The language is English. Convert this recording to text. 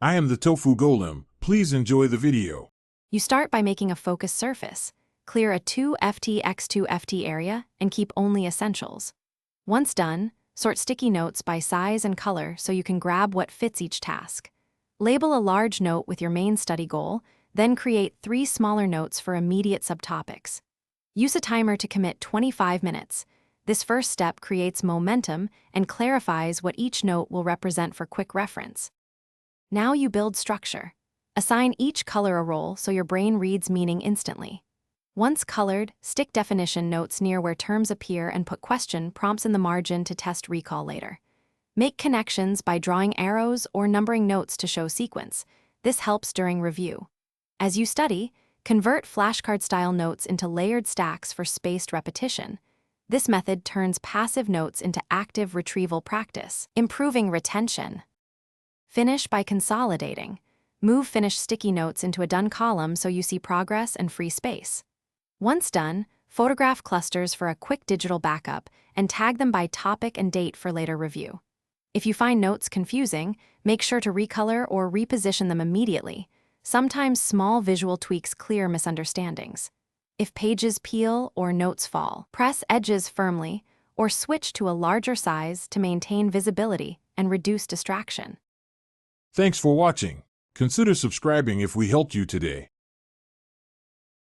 I am the tofu golem. Please enjoy the video. You start by making a focus surface. Clear a 2ft x 2ft area and keep only essentials. Once done, sort sticky notes by size and color so you can grab what fits each task. Label a large note with your main study goal, then create 3 smaller notes for immediate subtopics. Use a timer to commit 25 minutes. This first step creates momentum and clarifies what each note will represent for quick reference. Now you build structure. Assign each color a role so your brain reads meaning instantly. Once colored, stick definition notes near where terms appear and put question prompts in the margin to test recall later. Make connections by drawing arrows or numbering notes to show sequence. This helps during review. As you study, convert flashcard-style notes into layered stacks for spaced repetition. This method turns passive notes into active retrieval practice, improving retention. Finish by consolidating. Move finished sticky notes into a done column so you see progress and free space. Once done, photograph clusters for a quick digital backup and tag them by topic and date for later review. If you find notes confusing, make sure to recolor or reposition them immediately. Sometimes small visual tweaks clear misunderstandings. If pages peel or notes fall, press edges firmly or switch to a larger size to maintain visibility and reduce distraction. Thanks for watching. Consider subscribing if we helped you today.